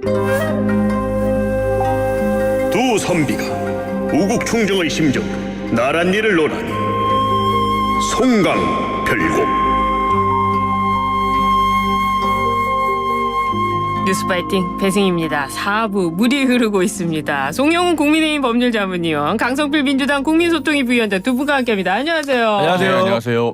두 선비가 우국 충정의 심정 나란 일을 논하니 송강별곡. 뉴스파이팅 배승입니다. 4부 물이 흐르고 있습니다. 송영훈 국민의힘 법률자문위원, 강성필 민주당 국민소통위 부위원장 두 분과 함께합니다. 안녕하세요. 안녕하세요. 네, 안녕하세요.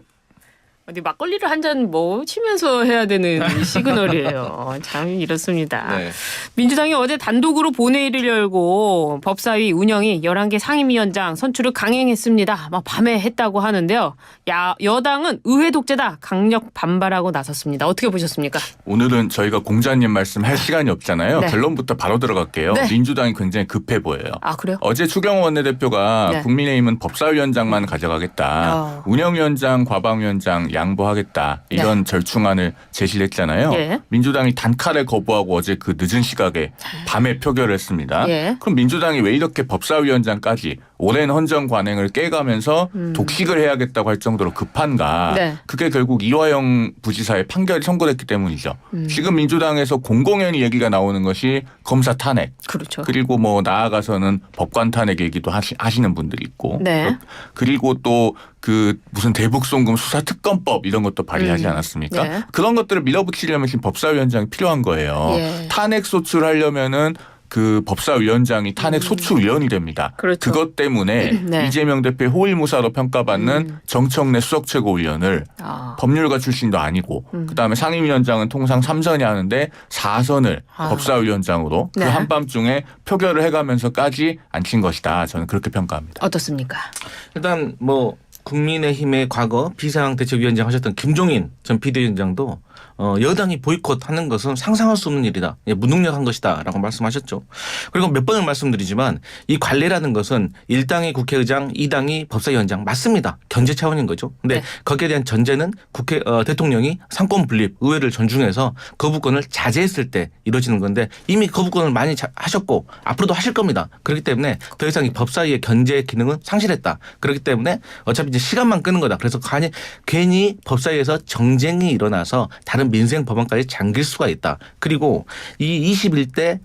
어디 막걸리를 한 잔 뭐 치면서 해야 되는 시그널이에요. 참 이렇습니다. 네. 민주당이 어제 단독으로 본회의를 열고 법사위 운영이 11개 상임위원장 선출을 강행했습니다. 막 밤에 했다고 하는데요. 여당은 의회 독재다 강력 반발하고 나섰습니다. 어떻게 보셨습니까? 오늘은 저희가 공자님 말씀할 시간이 없잖아요. 네. 결론부터 바로 들어갈게요. 네. 민주당이 굉장히 급해 보여요. 아, 그래요? 어제 추경호 원내대표가 네. 국민의힘은 법사위원장만 가져가겠다. 운영위원장, 과방위원장 양보하겠다. 이런 절충안을 제시를 했잖아요. 예. 민주당이 단칼에 거부하고 어제 그 늦은 시각에 밤에 표결을 했습니다. 예. 그럼 민주당이 왜 이렇게 법사위원장까지 오랜 헌정 관행을 깨가면서 독식을 해야겠다고 할 정도로 급한가. 네. 그게 결국 이화영 부지사의 판결이 선고됐기 때문이죠. 지금 민주당에서 공공연히 얘기가 나오는 것이 검사 탄핵. 그렇죠. 그리고 뭐 나아가서는 법관 탄핵 얘기도 하시는 분들이 있고. 네. 그리고 또 그 무슨 대북송금 수사특검법 이런 것도 발의하지 않았습니까? 네. 그런 것들을 밀어붙이려면 지금 법사위원장이 필요한 거예요. 예. 탄핵 소추하려면은 그 법사위원장이 탄핵 소추위원이 됩니다. 그렇죠. 그것 때문에 네. 이재명 대표의 호위무사로 평가받는 정청래 수석최고위원을 법률가 출신도 아니고 그다음에 상임위원장은 통상 3선이 하는데 4선을 법사위원장으로 네. 그 한밤중에 표결을 해가면서까지 앉힌 것이다. 저는 그렇게 평가합니다. 어떻습니까? 일단 뭐 국민의힘의 과거 비상대책위원장 하셨던 김종인 전 비대위원장도 여당이 보이콧하는 것은 상상할 수 없는 일이다. 무능력한 것이다 라고 말씀하셨죠. 그리고 몇 번을 말씀드리지만 이 관례라는 것은 1당이 국회의장 2당이 법사위원장 맞습니다. 견제 차원인 거죠. 근데 네. 거기에 대한 전제는 대통령이 상권 분립 의회를 존중해서 거부권을 자제했을 때 이루어지는 건데 이미 거부권을 많이 하셨고 앞으로도 하실 겁니다. 그렇기 때문에 더 이상 이 법사위의 견제 기능은 상실했다. 그렇기 때문에 어차피 이제 시간만 끄는 거다. 그래서 괜히 법사위에서 정쟁이 일어나서 다른 민생 법안까지 잠길 수가 있다. 그리고 이 22대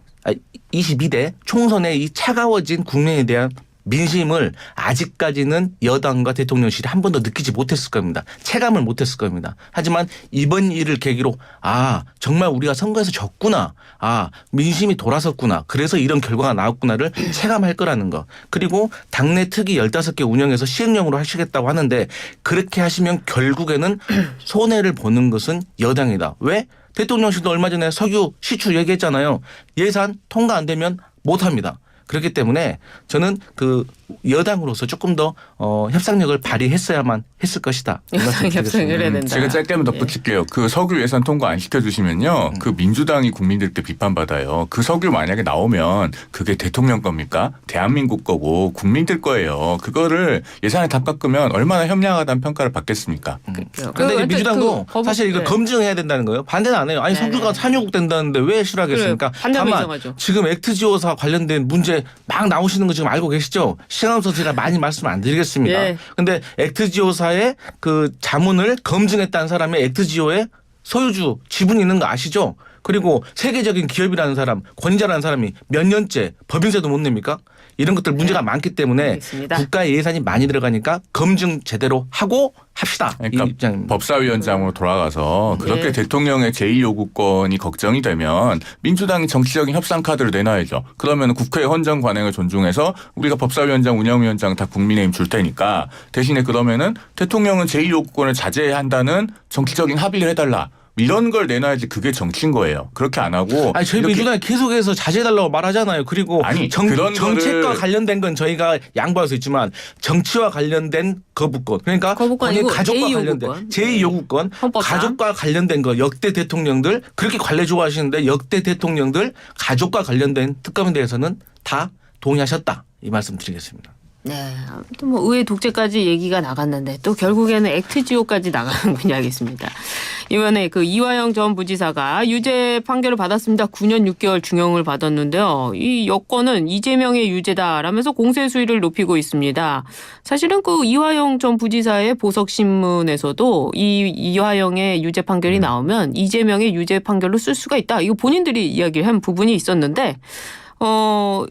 총선의 이 차가워진 국면에 대한 민심을 아직까지는 여당과 대통령실이 한 번도 느끼지 못했을 겁니다. 체감을 못했을 겁니다. 하지만 이번 일을 계기로 정말 우리가 선거에서 졌구나. 민심이 돌아섰구나. 그래서 이런 결과가 나왔구나를 체감할 거라는 거. 그리고 당내 특위 15개 운영해서 시행령으로 하시겠다고 하는데 그렇게 하시면 결국에는 손해를 보는 것은 여당이다. 왜? 대통령실도 얼마 전에 석유 시추 얘기했잖아요. 예산 통과 안 되면 못합니다. 그렇기 때문에 저는 그 여당으로서 조금 더 협상력을 발휘했어야만 했을 것이다. 협상을 해야 된다. 제가 짧게만 덧붙일게요. 그 석유 예산 통과 안 시켜주시면요. 그 민주당이 국민들께 비판받아요. 그 석유 만약에 나오면 그게 대통령 겁니까? 대한민국 거고 국민들 거예요. 그거를 예산에 다 깎으면 얼마나 현명하다는 평가를 받겠습니까? 그런데 민주당도 사실 이거 검증해야 된다는 거예요. 반대는 안 해요. 아니 석유가 산유국 된다는데 왜 싫어하겠습니까? 다만 지금 액트지오사 관련된 문제 막 나오시는 거 지금 알고 계시죠? 시간 없어서 제가 많이 말씀 안 드리겠습니다. 그런데 액트지오사의 그 자문을 검증했다는 사람이 액트지오의 소유주 지분이 있는 거 아시죠? 그리고 세계적인 기업이라는 사람, 권위자라는 사람이 몇 년째 법인세도 못 냅니까? 이런 것들 문제가 많기 때문에 알겠습니다. 국가의 예산이 많이 들어가니까 검증 제대로 하고 합시다. 그러니까 이 입장입니다. 법사위원장으로 돌아가서 그렇게 네. 대통령의 제2요구권이 걱정이 되면 민주당이 정치적인 협상 카드를 내놔야죠. 그러면 국회의 헌정 관행을 존중해서 우리가 법사위원장, 운영위원장 다 국민의힘 줄 테니까 대신에 그러면은 대통령은 제2요구권을 자제한다는 정치적인 합의를 해달라. 이런 걸 내놔야지 그게 정치인 거예요. 그렇게 안 하고. 아니 저희 민주당이 계속해서 자제해달라고 말하잖아요. 그리고 정책과 관련된 건 저희가 양보할 수 있지만 정치와 관련된 거부권. 그러니까 거부권이고 가족과 관련된 제2요구권. 가족과 관련된 거 역대 대통령들 그렇게 관례 좋아하시는데 역대 대통령들 가족과 관련된 특검에 대해서는 다 동의하셨다. 이 말씀 드리겠습니다. 네, 아무튼 뭐 의회 독재까지 얘기가 나갔는데 또 결국에는 액트지오까지 나가는 분야겠습니다. 이번에 그 이화영 전 부지사가 유죄 판결을 받았습니다. 9년 6개월 중형을 받았는데요. 이 여권은 이재명의 유죄다라면서 공세 수위를 높이고 있습니다. 사실은 그 이화영 전 부지사의 보석신문에서도 이 이화영의 유죄 판결이 나오면 이재명의 유죄 판결로 쓸 수가 있다. 이거 본인들이 이야기를 한 부분이 있었는데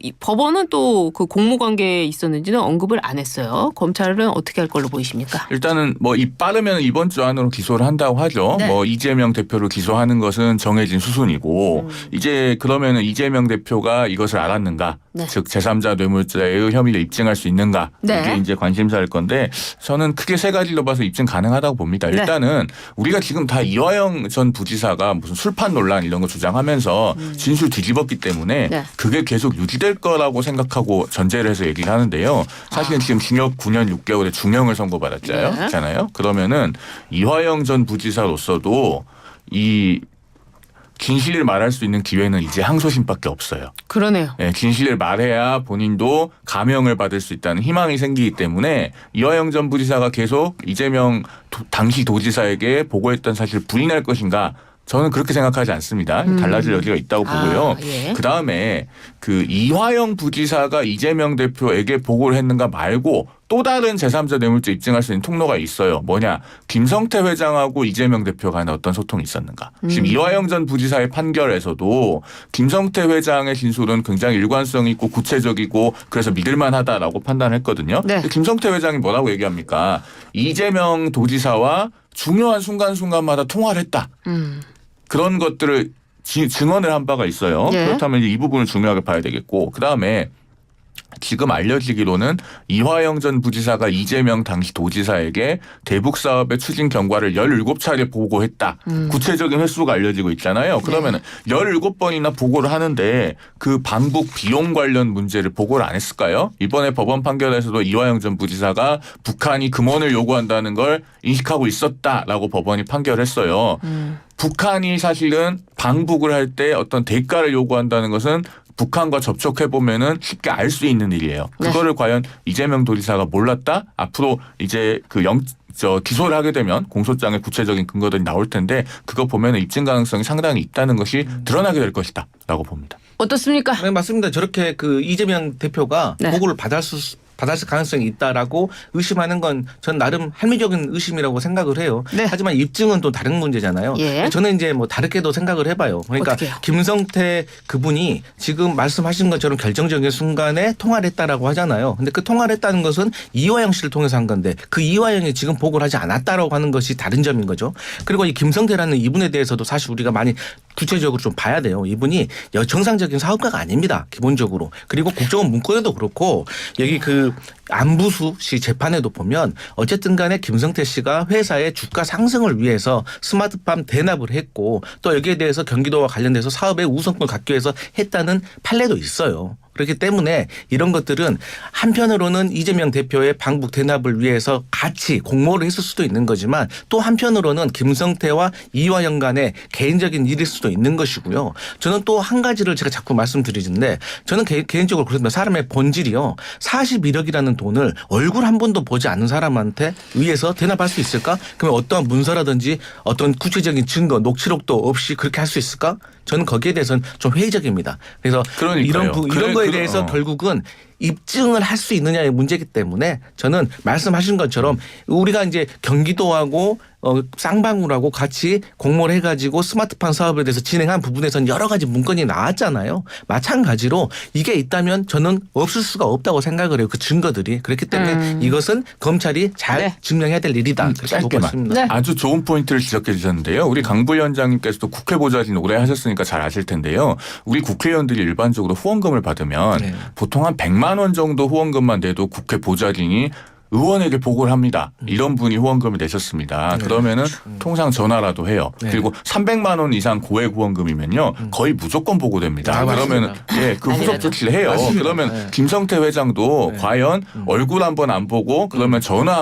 이 법원은 또 그 공모 관계에 있었는지는 언급을 안 했어요. 검찰은 어떻게 할 걸로 보이십니까? 일단은 뭐 빠르면 이번 주 안으로 기소를 한다고 하죠. 네. 뭐 이재명 대표를 기소하는 것은 정해진 수순이고 이제 그러면은 이재명 대표가 이것을 알았는가? 네. 즉 제3자 뇌물죄의 혐의를 입증할 수 있는가? 네. 이게 이제 관심사일 건데 저는 크게 세 가지로 봐서 입증 가능하다고 봅니다. 네. 일단은 우리가 지금 다 이화영 전 부지사가 무슨 술판 논란 이런 거 주장하면서 진술 뒤집었기 때문에 네. 그게 계속 유지될 거라고 생각하고 전제를 해서 얘기를 하는데요. 사실은 지금 징역 9년 6개월의 중형을 선고받았잖아요. 네. 그러면은 이화영 전 부지사로서도 이 진실을 말할 수 있는 기회는 이제 항소심밖에 없어요. 그러네요. 네, 진실을 말해야 본인도 감형을 받을 수 있다는 희망이 생기기 때문에 이화영 전 부지사가 계속 이재명 당시 도지사에게 보고했던 사실을 부인할 것인가? 저는 그렇게 생각하지 않습니다. 달라질 여지가 있다고 보고요. 예. 그다음에 그 이화영 부지사가 이재명 대표에게 보고를 했는가 말고 또 다른 제3자 뇌물죄 입증할 수 있는 통로가 있어요. 뭐냐. 김성태 회장하고 이재명 대표 간에 어떤 소통이 있었는가. 지금 이화영 전 부지사의 판결에서도 김성태 회장의 진술은 굉장히 일관성 있고 구체적이고 그래서 믿을만하다라고 판단했거든요. 네. 근데 김성태 회장이 뭐라고 얘기합니까? 이재명 도지사와 중요한 순간순간마다 통화를 했다. 그런 것들을 증언을 한 바가 있어요. 예. 그렇다면 이제 이 부분을 중요하게 봐야 되겠고 그다음에 지금 알려지기로는 이화영 전 부지사가 이재명 당시 도지사에게 대북 사업의 추진 경과를 17차례 보고했다. 구체적인 횟수가 알려지고 있잖아요. 그러면 17번이나 보고를 하는데 그 방북 비용 관련 문제를 보고를 안 했을까요? 이번에 법원 판결에서도 이화영 전 부지사가 북한이 금원을 요구한다는 걸 인식하고 있었다라고 법원이 판결했어요. 북한이 사실은 방북을 할 때 어떤 대가를 요구한다는 것은 북한과 접촉해 보면은 쉽게 알 수 있는 일이에요. 그거를 과연 이재명 도지사가 몰랐다? 앞으로 이제 기소를 하게 되면 공소장에 구체적인 근거들이 나올 텐데 그거 보면은 입증 가능성이 상당히 있다는 것이 드러나게 될 것이다라고 봅니다. 어떻습니까? 네, 맞습니다. 저렇게 그 이재명 대표가 네. 보고를 받을 가능성이 있다라고 의심하는 건 전 나름 합리적인 의심이라고 생각을 해요. 네. 하지만 입증은 또 다른 문제잖아요. 예. 저는 이제 뭐 다르게도 생각을 해봐요. 그러니까 어떻게요? 김성태 그분이 지금 말씀하신 것처럼 결정적인 순간에 통화를 했다라고 하잖아요. 근데 그 통화를 했다는 것은 이화영 씨를 통해서 한 건데 그 이화영이 지금 보고를 하지 않았다라고 하는 것이 다른 점인 거죠. 그리고 이 김성태라는 이분에 대해서도 사실 우리가 많이 구체적으로 좀 봐야 돼요. 이분이 정상적인 사업가가 아닙니다. 기본적으로. 그리고 국정원 문건에도 그렇고 여기 그 안부수 씨 재판에도 보면 어쨌든 간에 김성태 씨가 회사의 주가 상승을 위해서 스마트팜 대납을 했고 또 여기에 대해서 경기도와 관련돼서 사업의 우선권을 갖기 위해서 했다는 판례도 있어요. 그렇기 때문에 이런 것들은 한편으로는 이재명 대표의 방북 대납을 위해서 같이 공모를 했을 수도 있는 거지만 또 한편으로는 김성태와 이화영 간의 개인적인 일일 수도 있는 것이고요. 저는 또 한 가지를 제가 자꾸 말씀드리는데 저는 개인적으로 그렇습니다. 사람의 본질이요. 41억이라는 돈을 얼굴 한 번도 보지 않는 사람한테 의해서 대납할 수 있을까? 그러면 어떠한 문서라든지 어떤 구체적인 증거, 녹취록도 없이 그렇게 할 수 있을까? 저는 거기에 대해서는 좀 회의적입니다. 그래서 그러니까요. 이런 거에 대해서 결국은 입증을 할 수 있느냐의 문제이기 때문에 저는 말씀하신 것처럼 우리가 이제 경기도하고 쌍방울하고 같이 공모를 해가지고 스마트팜 사업에 대해서 진행한 부분에서는 여러 가지 문건이 나왔잖아요. 마찬가지로 이게 있다면 저는 없을 수가 없다고 생각을 해요. 그 증거들이. 그렇기 때문에 이것은 검찰이 잘 네. 증명해야 될 일이다. 그렇게 보고 있습니다. 네. 아주 좋은 포인트를 지적해 주셨는데요. 우리 강 부위원장님께서도 국회 보좌진 오래 하셨으니까 잘 아실 텐데요. 우리 국회의원들이 일반적으로 후원금을 받으면 네. 보통 한 100만 원 정도 후원금만 내도 국회 보좌진이 의원에게 보고를 합니다. 이런 분이 후원금을 내셨습니다. 그러면은 통상 전화라도 해요. 네. 그리고 300만 원 이상 고액 후원금이면요 거의 무조건 보고됩니다. 아, 그러면은 예, 그 후속 조치를 해요. 맞습니다. 그러면 네. 김성태 회장도 과연 얼굴 한번 안 보고 그러면 전화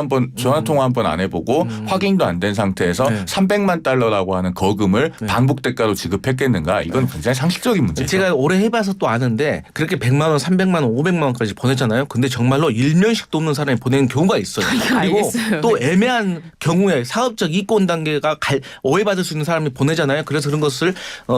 통화 한번 안 해보고 확인도 안 된 상태에서 네. 300만 달러라고 하는 거금을 반복 대가로 지급했겠는가? 이건 굉장히 상식적인 문제죠. 제가 오래 해봐서 또 아는데 그렇게 100만 원, 300만 원, 500만 원까지 보냈잖아요. 근데 정말로 일면식도 없는 사람이 보내는 경우가 있어요. 그리고 알겠어요. 또 애매한 경우에 사업적 이권 단계가 오해받을 수 있는 사람이 보내잖아요. 그래서 그런 것을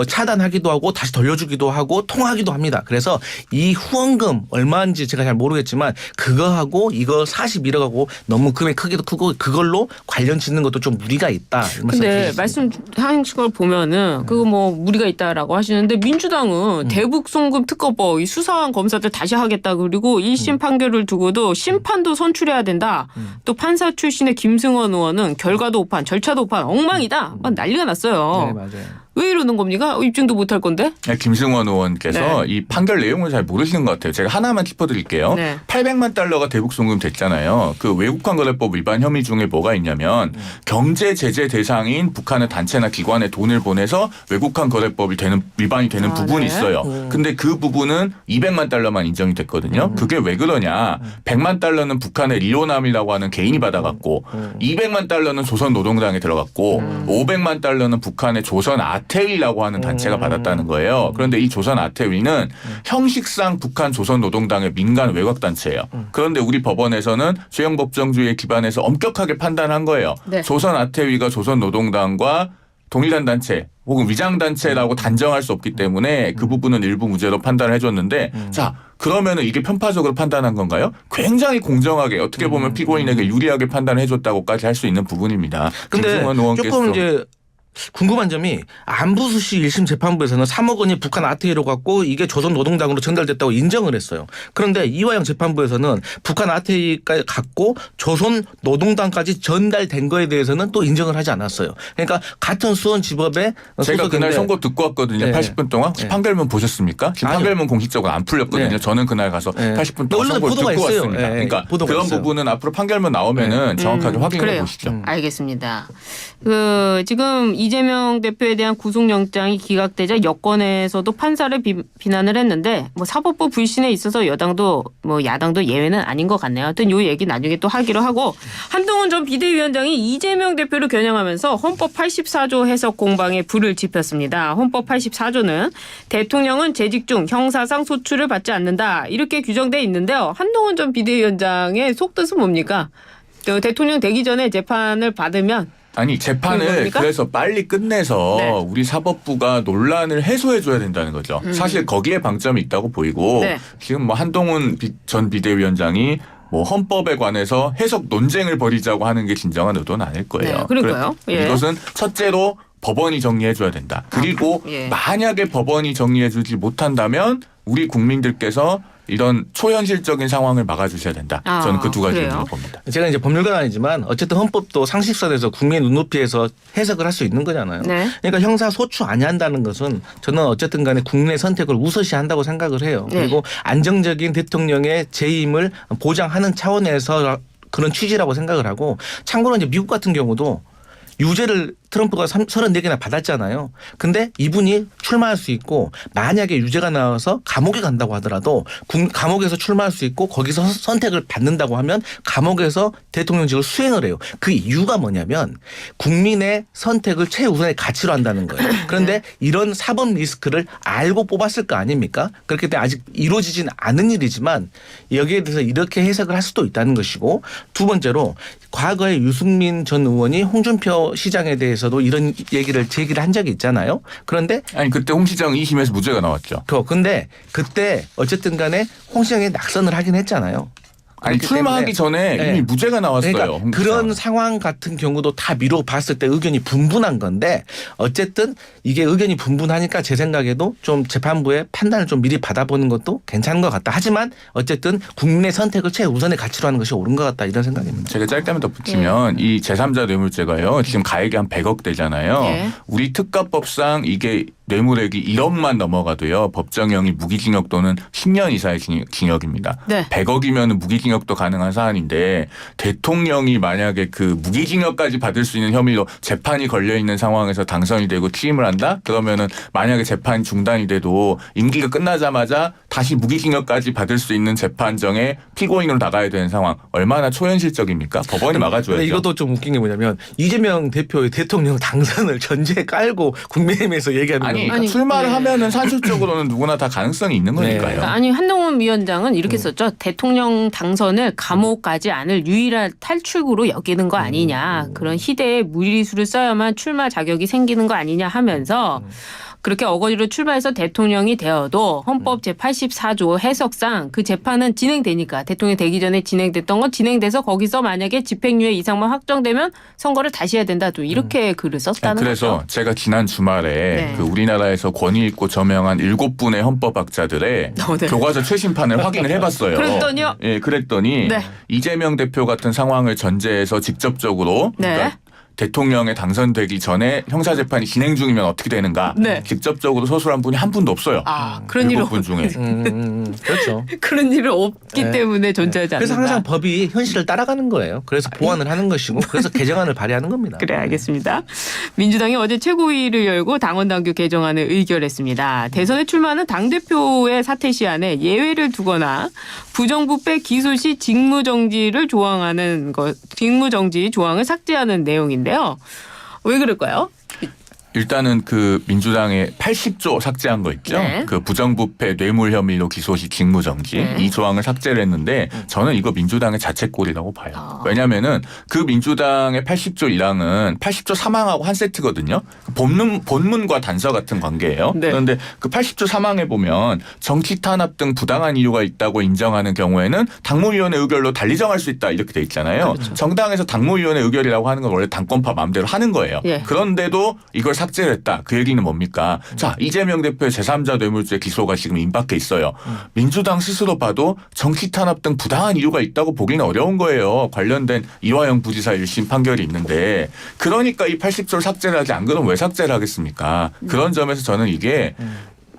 차단하기도 하고 다시 돌려주기도 하고 통화하기도 합니다. 그래서 이 후원금 얼마인지 제가 잘 모르겠지만 그거하고 이거 41억하고 너무 금액 크기도 크고 그걸로 관련 짓는 것도 좀 무리가 있다. 근데 말씀하신 걸 보면은 그거 뭐 무리가 있다라고 하시는데 민주당은 대북 송금 특검법 이 수사한 검사들 다시 하겠다 그리고 1심 판결을 두고도 심판도 선출해야 된다. 또 판사 출신의 김승원 의원은 결과도 오판, 절차도 오판, 엉망이다. 막 난리가 났어요. 네, 맞아요. 왜 이러는 겁니까? 입증도 못할 건데? 네, 김승원 의원께서 네. 이 판결 내용을 잘 모르시는 것 같아요. 제가 하나만 짚어드릴게요. 네. 800만 달러가 대북 송금 됐잖아요. 그 외국환 거래법 위반 혐의 중에 뭐가 있냐면 경제 제재 대상인 북한의 단체나 기관에 돈을 보내서 외국환 거래법이 위반이 되는 부분이 네. 있어요. 근데 그 부분은 200만 달러만 인정이 됐거든요. 그게 왜 그러냐? 100만 달러는 북한의 리오남이라고 하는 개인이 받아갔고 200만 달러는 조선 노동당에 들어갔고 500만 달러는 북한의 조선 아태위라고 하는 단체가 받았다는 거예요. 그런데 이 조선 아태위는 형식상 북한 조선 노동당의 민간 외곽 단체예요. 그런데 우리 법원에서는 죄형 법정주의에 기반해서 엄격하게 판단한 거예요. 네. 조선 아태위가 조선 노동당과 동일한 단체 혹은 위장 단체라고 단정할 수 없기 때문에 그 부분은 일부 무죄로 판단을 해줬는데 자 그러면은 이게 편파적으로 판단한 건가요? 굉장히 공정하게 어떻게 보면 피고인에게 유리하게 판단해줬다고까지 할 수 있는 부분입니다. 근데 김승원 의원께서 조금 이제 궁금한 점이 안부수시 1심 재판부에서는 3억 원이 북한 아태위로 갔고 이게 조선 노동당으로 전달됐다고 인정을 했어요. 그런데 이화영 재판부에서는 북한 아태위까지 갔고 조선 노동당까지 전달된 거에 대해서는 또 인정을 하지 않았어요. 그러니까 같은 수원지법에 제가 그날 소속인데 선고 듣고 왔거든요. 네. 80분 동안. 네. 판결문 보셨습니까? 지금 아니요. 판결문 공식적으로 안 풀렸거든요. 네. 저는 그날 가서 네. 80분 동안 언론에 선고를 보도가 듣고 있어요. 왔습니다. 네. 그러니까 보도가 그런 있어요. 부분은 앞으로 판결문 나오면은 정확하게 확인해 그래요. 보시죠. 알겠습니다. 지금 이재명 대표에 대한 구속영장이 기각되자 여권에서도 판사를 비난을 했는데 뭐 사법부 불신에 있어서 여당도 뭐 야당도 예외는 아닌 것 같네요. 하여튼 요 얘기 나중에 또 하기로 하고 한동훈 전 비대위원장이 이재명 대표를 겨냥하면서 헌법 84조 해석 공방에 불을 지폈습니다. 헌법 84조는 대통령은 재직 중 형사상 소출을 받지 않는다 이렇게 규정돼 있는데요. 한동훈 전 비대위원장의 속뜻은 뭡니까? 대통령 되기 전에 재판을 받으면 아니 재판을 뭡니까? 그래서 빨리 끝내서 네. 우리 사법부가 논란을 해소해 줘야 된다는 거죠. 사실 거기에 방점이 있다고 보이고 네. 지금 뭐 한동훈 전 비대위원장이 뭐 헌법에 관해서 해석 논쟁을 벌이자고 하는 게 진정한 의도는 아닐 거예요. 네, 그러니까요. 예. 이것은 첫째로 법원이 정리해 줘야 된다. 그리고 예. 만약에 법원이 정리해 주지 못한다면 우리 국민들께서 이런 초현실적인 상황을 막아주셔야 된다. 저는 그 두 가지를 그래요? 봅니다. 제가 이제 법률가는 아니지만 어쨌든 헌법도 상식선에서 국민의 눈높이에서 해석을 할 수 있는 거잖아요. 네. 그러니까 형사 소추 아니한다는 것은 저는 어쨌든 간에 국내 선택을 우선시한다고 생각을 해요. 네. 그리고 안정적인 대통령의 재임을 보장하는 차원에서 그런 취지라고 생각을 하고 참고로 이제 미국 같은 경우도 유죄를 트럼프가 34개나 받았잖아요. 근데 이분이 출마할 수 있고 만약에 유죄가 나와서 감옥에 간다고 하더라도 감옥에서 출마할 수 있고 거기서 선택을 받는다고 하면 감옥에서 대통령직을 수행을 해요. 그 이유가 뭐냐면 국민의 선택을 최우선의 가치로 한다는 거예요. 그런데 이런 사법 리스크를 알고 뽑았을 거 아닙니까? 그렇기 때문에 아직 이루어지진 않은 일이지만 여기에 대해서 이렇게 해석을 할 수도 있다는 것이고 두 번째로 과거에 유승민 전 의원이 홍준표 시장에 대해서도 이런 얘기를 제기를 한 적이 있잖아요. 그런데 아니 그때 홍 시장 2심에서 무죄가 나왔죠. 근데 그때 어쨌든 간에 홍 시장이 낙선을 하긴 했잖아요. 아니 그렇기 출마하기 전에 네. 이미 무죄가 나왔어요. 그러니까 홍 그런 시장. 상황 같은 경우도 다 미루어 봤을 때 의견이 분분한 건데 어쨌든 이게 의견이 분분하니까 제 생각에도 좀 재판부의 판단을 좀 미리 받아보는 것도 괜찮은 것 같다. 하지만 어쨌든 국민의 선택을 최우선의 가치로 하는 것이 옳은 것 같다 이런 생각입니다. 제가 짧게만 덧붙이면 이 제3자 뇌물죄가요. 지금 가액이 한 100억 되잖아요. 예. 우리 특가법상 이게 뇌물액이 1억만 넘어가도요. 법정형이 무기징역 또는 10년 이사의 징역입니다. 네. 100억이면 무기징역도 가능한 사안인데 대통령이 만약에 그 무기징역까지 받을 수 있는 혐의로 재판이 걸려 있는 상황에서 당선이 되고 취임을 한다? 그러면은 만약에 재판이 중단이 돼도 임기가 끝나자마자 다시 무기징역까지 받을 수 있는 재판정에 피고인으로 나가야 되는 상황 얼마나 초현실적입니까? 법원이 막아줘야죠. 근데 이것도 좀 웃긴 게 뭐냐면 이재명 대표의 대통령 당선을 전제에 깔고 국민의힘에서 얘기하는 아니, 겁니까? 출마를 네. 하면은 산술적으로는 누구나 다 가능성이 있는 거니까요. 그러니까 아니 한동훈 위원장은 이렇게 썼죠. 대통령 당선을 감옥 가지 않을 유일한 탈출구로 여기는 거 아니냐. 그런 희대의 무리수를 써야만 출마 자격이 생기는 거 아니냐 하면서 그렇게 어거지로 출마해서 대통령이 되어도 헌법 제84조 해석상 그 재판은 진행되니까 대통령이 되기 전에 진행됐던 건 진행돼서 거기서 만약에 집행유예 이상만 확정되면 선거를 다시 해야 된다. 또 이렇게 글을 썼다는 그래서 거죠. 제가 지난 주말에 네. 그 우리나라에서 권위 있고 저명한 7분의 헌법학자들의 네. 교과서 최신판을 확인을 해봤어요. 그랬더니요? 예, 그랬더니 네. 이재명 대표 같은 상황을 전제해서 직접적으로 네. 그러니까 대통령에 당선되기 전에 형사재판이 진행 중이면 어떻게 되는가 네. 직접적으로 서술한 분이 한 분도 없어요. 아, 그런 일은 7분 중에. 그렇죠. 그런 일은 없기 네. 때문에 존재하지 않는다. 그래서 항상 법이 현실을 따라가는 거예요. 그래서 보완을 하는 것이고 그래서 개정안을 발의하는 겁니다. 그래 알겠습니다. 민주당이 어제 최고위를 열고 당원 당규 개정안을 의결했습니다. 대선에 출마하는 당대표의 사퇴 시한에 예외를 두거나 부정부패 기소 시 직무정지를 조항하는 것, 직무정지 조항을 삭제하는 내용인데요. 왜 그럴까요? 일단은 그 민주당의 80조 삭제한 거 있죠. 네. 그 부정부패 뇌물 혐의로 기소 시 직무정지 네. 이 조항을 삭제를 했는데 저는 이거 민주당의 자책골이라고 봐요. 왜냐하면은 그 민주당의 80조 1항은 80조 3항하고 한 세트거든요. 본문과 단서 같은 관계예요. 네. 그런데 그 80조 3항에 보면 정치 탄압 등 부당한 이유가 있다고 인정하는 경우에는 당무위원회 의결로 달리 정할 수 있다 이렇게 돼 있잖아요. 그렇죠. 정당에서 당무위원회 의결이라고 하는 건 원래 당권파 마음대로 하는 거예요. 예. 그런데도 이걸 삭제를 했다. 그 얘기는 뭡니까? 자, 이재명 대표의 제3자 뇌물죄 기소가 지금 임박해 있어요. 민주당 스스로 봐도 정치 탄압 등 부당한 이유가 있다고 보기는 어려운 거예요. 관련된 이화영 부지사 1심 판결이 있는데 그러니까 이 80조를 삭제를 하지 안 그러면 왜 삭제를 하겠습니까? 그런 점에서 저는 이게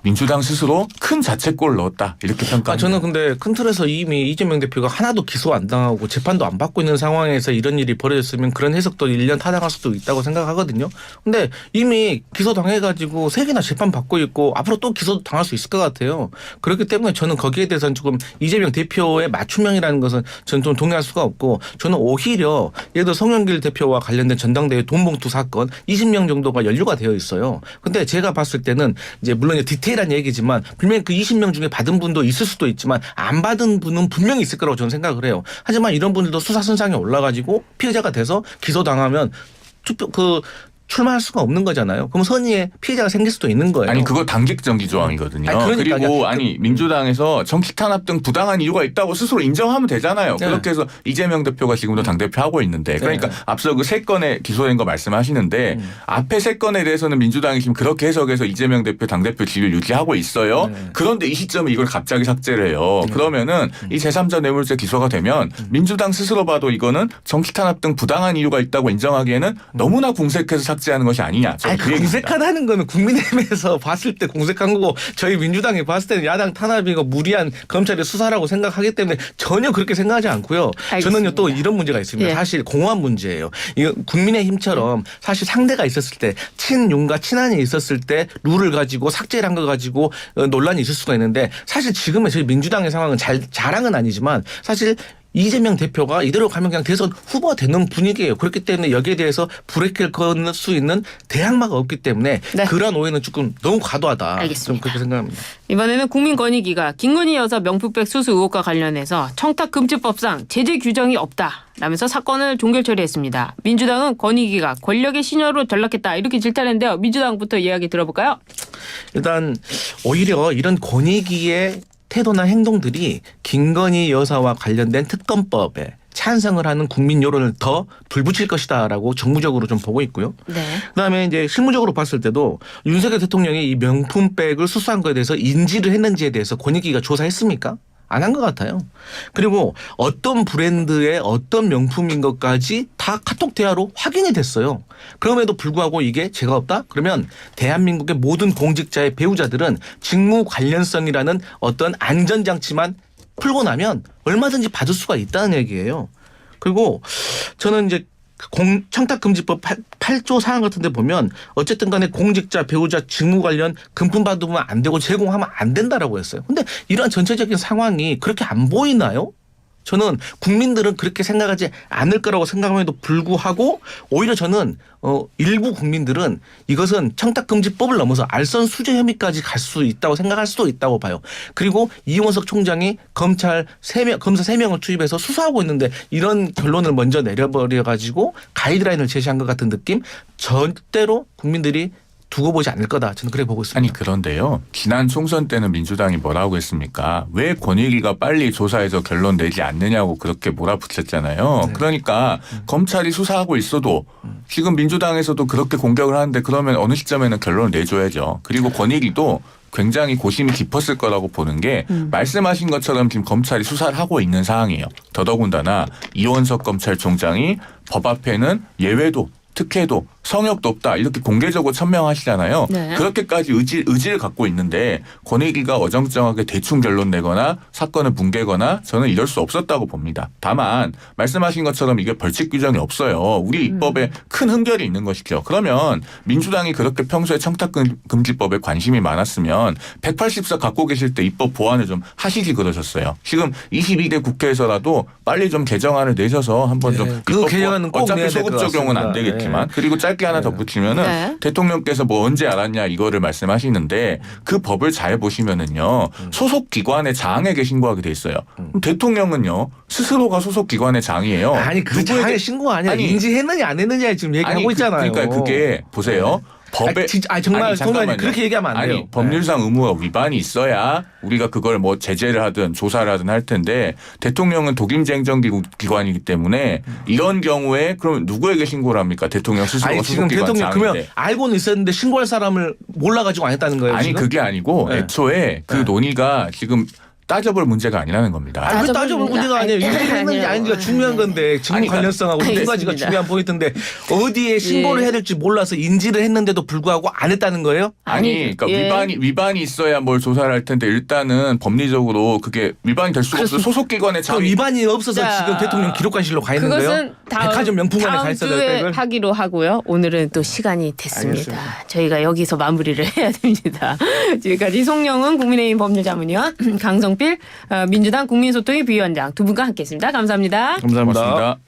민주당 스스로 큰 자책골을 넣었다. 이렇게 평가합니다. 저는 근데 큰 틀에서 이미 이재명 대표가 하나도 기소 안 당하고 재판도 안 받고 있는 상황에서 이런 일이 벌어졌으면 그런 해석도 1년 타당할 수도 있다고 생각하거든요. 근데 이미 기소 당해가지고 3개나 재판 받고 있고 앞으로 또 기소도 당할 수 있을 것 같아요. 그렇기 때문에 저는 거기에 대해서는 조금 이재명 대표의 맞춤형이라는 것은 저는 좀 동의할 수가 없고 저는 오히려 예를 들어 송영길 대표와 관련된 전당대회 돈봉투 사건 20명 정도가 연루가 되어 있어요. 근데 제가 봤을 때는 이제 물론 디테일한 얘기지만 분명히 그 20명 중에 받은 분도 있을 수도 있지만 안 받은 분은 분명히 있을 거라고 저는 생각을 해요. 하지만 이런 분들도 수사선상에 올라가지고 피해자가 돼서 기소당하면 출마할 수가 없는 거잖아요. 그럼 선의의 피해자가 생길 수도 있는 거예요. 아니 그거 당직정지 조항이거든요. 아니, 그러니까 그리고 민주당에서 정치 탄압 등 부당한 이유가 있다고 스스로 인정하면 되잖아요. 네. 그렇게 해서 이재명 대표가 지금도 당대표 하고 있는데 그러니까 앞서 그 3건에 기소된 거 말씀하시는데 앞에 3건에 대해서는 민주당이 지금 그렇게 해석해서 이재명 대표 당대표 지위를 유지하고 있어요. 네. 그런데 이 시점에 이걸 갑자기 삭제를 해요. 그러면은 이 제3자 뇌물죄 기소가 되면 민주당 스스로 봐도 이거는 정치 탄압 등 부당한 이유가 있다고 인정하기에는 너무나 궁색해서 삭제하는 것이 아니냐. 아니, 그 얘기입니다. 공색하다는 거는 국민의힘에서 봤을 때 공색한 거고 저희 민주당이 봤을 때는 야당 탄압이고 무리한 검찰의 수사라고 생각하기 때문에 전혀 그렇게 생각하지 않고요. 알겠습니다. 저는요 또 이런 문제가 있습니다. 예. 사실 공허한 문제예요. 이거 국민의힘처럼 사실 상대가 있었을 때 친윤과 친한이 있었을 때 룰을 가지고 삭제를 한 거 가지고 논란이 있을 수가 있는데 사실 지금의 저희 민주당의 상황은 자랑은 아니지만 사실 이재명 대표가 이대로 가면 그냥 대선 후보가 되는 분위기예요. 그렇기 때문에 여기에 대해서 브레이크를 걸 수 있는 대항마가 없기 때문에 네. 그런 오해는 조금 너무 과도하다. 알겠습니다. 좀 그렇게 생각합니다. 이번에는 국민권익위가 김건희 여사 명품백 수수 의혹과 관련해서 청탁금지법상 제재 규정이 없다라면서 사건을 종결 처리했습니다. 민주당은 권익위가 권력의 신여로 전락했다 이렇게 질타했는데요. 민주당부터 이야기 들어볼까요? 일단 오히려 이런 권익위의 태도나 행동들이 김건희 여사와 관련된 특검법에 찬성을 하는 국민 여론을 더 불붙일 것이다라고 정무적으로 좀 보고 있고요. 네. 그다음에 이제 실무적으로 봤을 때도 윤석열 대통령이 이 명품백을 수수한 거에 대해서 인지를 했는지에 대해서 권익위가 조사했습니까? 안 한 것 같아요. 그리고 어떤 브랜드의 어떤 명품인 것까지 다 카톡 대화로 확인이 됐어요. 그럼에도 불구하고 이게 죄가 없다? 그러면 대한민국의 모든 공직자의 배우자들은 직무 관련성이라는 어떤 안전장치만 풀고 나면 얼마든지 받을 수가 있다는 얘기예요. 그리고 저는 이제 청탁금지법 8조 사항 같은 데 보면 어쨌든 간에 공직자, 배우자 직무 관련 금품 받으면 안 되고 제공하면 안 된다라고 했어요. 근데 이러한 전체적인 상황이 그렇게 안 보이나요? 저는 국민들은 그렇게 생각하지 않을 거라고 생각함에도 불구하고 오히려 저는 일부 국민들은 이것은 청탁금지법을 넘어서 알선수재 혐의까지 갈 수 있다고 생각할 수도 있다고 봐요. 그리고 이원석 총장이 검사 3명을 투입해서 수사하고 있는데 이런 결론을 먼저 내려버려 가지고 가이드라인을 제시한 것 같은 느낌? 절대로 국민들이 두고 보지 않을 거다. 저는 그렇게 보고 있습니다. 아니 그런데요. 지난 총선 때는 민주당이 뭐라고 했습니까? 왜 권익위가 빨리 조사해서 결론 내지 않느냐고 그렇게 몰아붙였잖아요. 네. 그러니까 검찰이 수사하고 있어도 지금 민주당에서도 그렇게 공격을 하는데 그러면 어느 시점에는 결론을 내줘야죠. 그리고 권익위도 굉장히 고심이 깊었을 거라고 보는 게 말씀하신 것처럼 지금 검찰이 수사를 하고 있는 상황이에요. 더더군다나 이원석 검찰총장이 법 앞에는 예외도 특혜도 성역도 없다 이렇게 공개적으로 천명하시잖아요. 네. 그렇게까지 의지를 갖고 있는데 권익위가 어정쩡하게 대충 결론 내거나 사건을 뭉개거나 저는 이럴 수 없었다고 봅니다. 다만 말씀하신 것처럼 이게 벌칙 규정이 없어요. 우리 입법에 큰 흠결이 있는 것이죠. 그러면 민주당이 그렇게 평소에 청탁금지법에 관심이 많았으면 180석 갖고 계실 때 입법 보완을 좀 하시지 그러셨어요. 지금 22대 국회에서라도 빨리 좀 개정안을 내셔서 한번 좀 그 입법 개정안은 꼭 어차피 내야 될것 소급 적용은 안 같습니다. 되겠지만 그리고 짧게 하나 덧붙이면은 네. 대통령께서 뭐 언제 알았냐 이거를 말씀하시는데 그 법을 잘 보시면은요 소속 기관의 장에게 신고하게 돼 있어요. 그럼 대통령은요 스스로가 소속 기관의 장이에요. 아니 그 누구에게- 장의 신고가 아니라 아니, 인지했느냐 안 했느냐 지금 얘기하고 아니, 있잖아요. 그러니까 그게 보세요. 법에 정말 아니, 소장님 잠깐만요. 그렇게 얘기하면 안 돼요. 아니 법률상 의무가 위반이 있어야 우리가 그걸 뭐 제재를 하든 조사를 하든 할 텐데 대통령은 독임제 행정기관이기 때문에 이런 경우에 그럼 누구에게 신고를 합니까? 대통령 스스로가 아니 지금 소속기관 대통령 장인데. 그러면 알고는 있었는데 신고할 사람을 몰라가지고 안 했다는 거예요. 아니 지금? 그게 아니고 네. 애초에 그 네. 논의가 지금 따져볼 문제가 아니라는 겁니다. 아니, 왜 따져볼 문제가 아니에요. 인지했는지 아닌지가 중요한 건데 직무 아니, 관련성하고 두 가지가 알겠습니다. 중요한 포인트인데 어디에 신고를 해야 될지 몰라서 인지를 했는데도 불구하고 안 했다는 거예요? 아니, 그러니까 예. 위반이 있어야 뭘 조사를 할 텐데 일단은 법리적으로 그게 위반이 될 수가 없어요. 소속기관의 그 장이 위반이 없어서 자, 지금 대통령 기록관실로 가 있는 거예요? 그것은 백화점 명품관에 가 다음 있어야 주에 될 백을? 하기로 하고요. 오늘은 또 시간이 됐습니다. 알겠습니다. 저희가 여기서 마무리를 해야 됩니다. 지금까지 송영은 국민의힘 법률자문위원 강성필 민주당 국민소통위 부위원장 두 분과 함께했습니다. 감사합니다. 감사합니다. 고맙습니다.